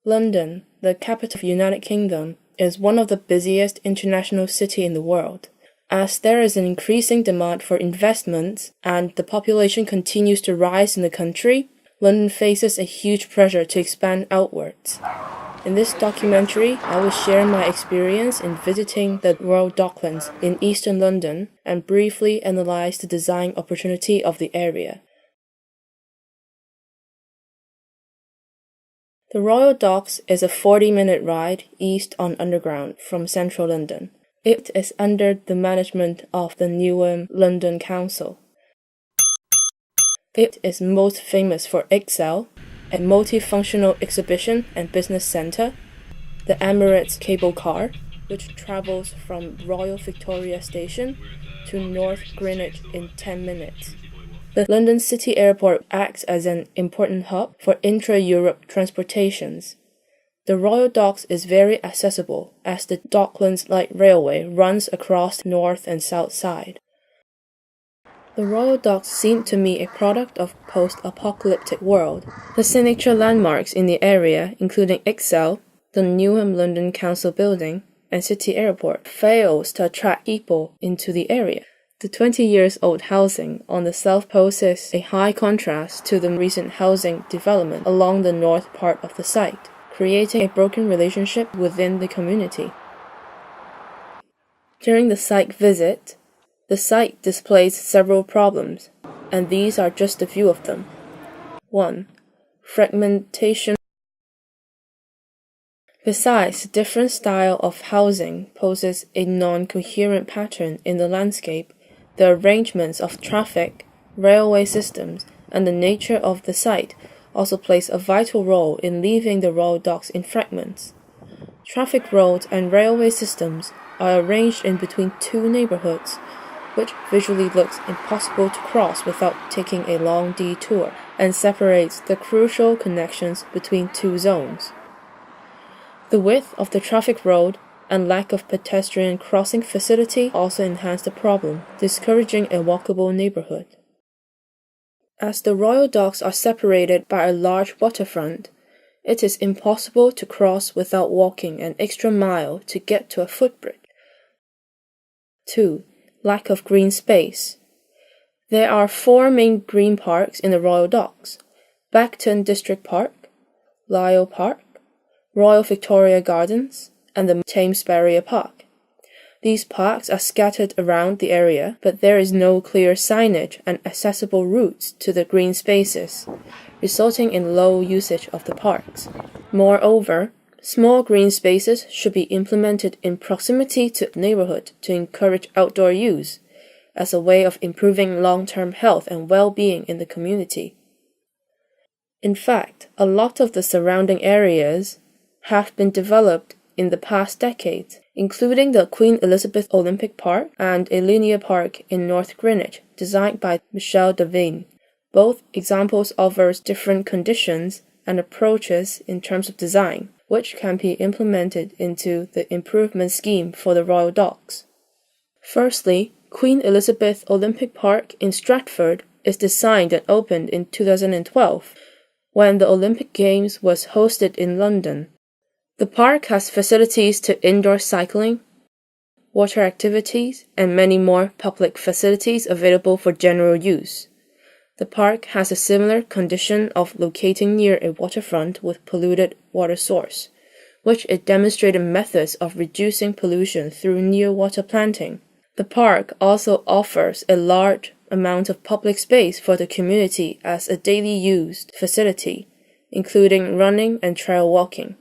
London, the capital of the United Kingdom, is one of the busiest international cities in the world. As there is an increasing demand for investments and the population continues to rise in the country, London faces a huge pressure to expand outwards. In this documentary, I will share my experience in visiting the Royal Docklands in eastern London and briefly analyze the design opportunity of the area. The Royal Docks is a 40-minute ride east on Underground from central London. It is under the management of the Newham London Council. It is most famous for Excel, a multifunctional exhibition and business centre, the Emirates cable car, which travels from Royal Victoria Station to North Greenwich in 10 minutes. The London City Airport acts as an important hub for intra-Europe transportations. The Royal Docks is very accessible as the Docklands Light Railway runs across the north and south side. The Royal Docks seem to me a product of post-apocalyptic world. The signature landmarks in the area, including Excel, the Newham London Council building, and City Airport, fails to attract people into the area. The 20-year-old housing on the south poses a high contrast to the recent housing development along the north part of the site, creating a broken relationship within the community. During the site visit, the site displays several problems, and these are just a few of them. 1. Fragmentation. Besides, the different style of housing poses a non-coherent pattern in the landscape. The arrangements of traffic, railway systems, and the nature of the site also plays a vital role in leaving the Royal Docks in fragments. Traffic roads and railway systems are arranged in between two neighborhoods, which visually looks impossible to cross without taking a long detour, and separates the crucial connections between two zones. The width of the traffic road and lack of pedestrian crossing facility also enhance the problem, discouraging a walkable neighborhood. As the Royal Docks are separated by a large waterfront, it is impossible to cross without walking an extra mile to get to a footbridge. 2. Lack of green space. There are 4 main green parks in the Royal Docks: Beckton District Park, Lyell Park, Royal Victoria Gardens, and the Thames Barrier Park. These parks are scattered around the area, but there is no clear signage and accessible routes to the green spaces, resulting in low usage of the parks. Moreover, small green spaces should be implemented in proximity to the neighborhood to encourage outdoor use, as a way of improving long-term health and well-being in the community. In fact, a lot of the surrounding areas have been developed in the past decades, including the Queen Elizabeth Olympic Park and a linear park in North Greenwich, designed by Michel Devine. Both examples offer different conditions and approaches in terms of design, which can be implemented into the improvement scheme for the Royal Docks. Firstly, Queen Elizabeth Olympic Park in Stratford is designed and opened in 2012, when the Olympic Games was hosted in London. The park has facilities to indoor cycling, water activities, and many more public facilities available for general use. The park has a similar condition of locating near a waterfront with polluted water source, which it demonstrated methods of reducing pollution through near-water planting. The park also offers a large amount of public space for the community as a daily used facility, including running and trail walking.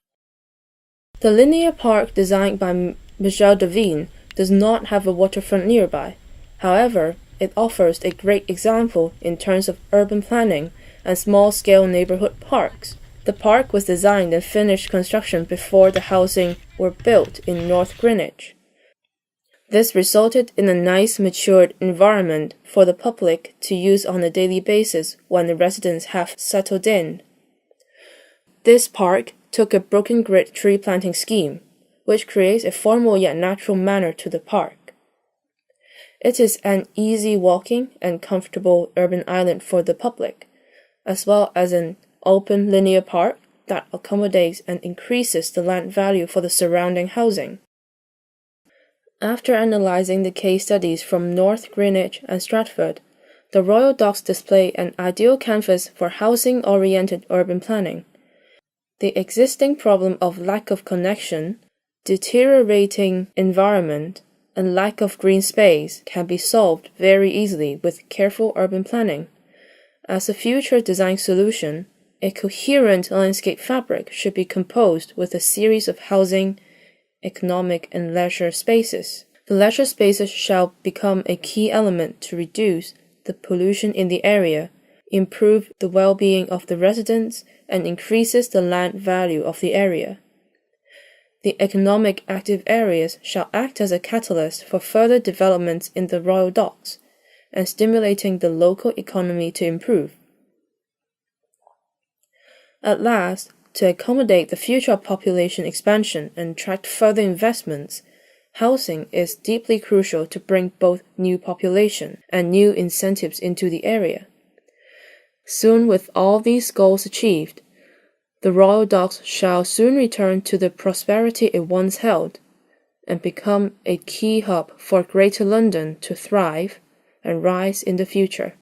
The linear park designed by Michel Devine does not have a waterfront nearby. However, it offers a great example in terms of urban planning and small-scale neighborhood parks. The park was designed and finished construction before the housing were built in North Greenwich. This resulted in a nice matured environment for the public to use on a daily basis when the residents have settled in. This park took a broken grid tree planting scheme, which creates a formal yet natural manner to the park. It is an easy walking and comfortable urban island for the public, as well as an open linear park that accommodates and increases the land value for the surrounding housing. After analyzing the case studies from North Greenwich and Stratford, the Royal Docks display an ideal canvas for housing-oriented urban planning. The existing problem of lack of connection, deteriorating environment, and lack of green space can be solved very easily with careful urban planning. As a future design solution, a coherent landscape fabric should be composed with a series of housing, economic, and leisure spaces. The leisure spaces shall become a key element to reduce the pollution in the area, improve the well-being of the residents, and increases the land value of the area. The economic active areas shall act as a catalyst for further developments in the Royal Docks and stimulating the local economy to improve. At last, to accommodate the future population expansion and attract further investments, housing is deeply crucial to bring both new population and new incentives into the area. Soon, with all these goals achieved, the Royal Docks shall soon return to the prosperity it once held and become a key hub for Greater London to thrive and rise in the future.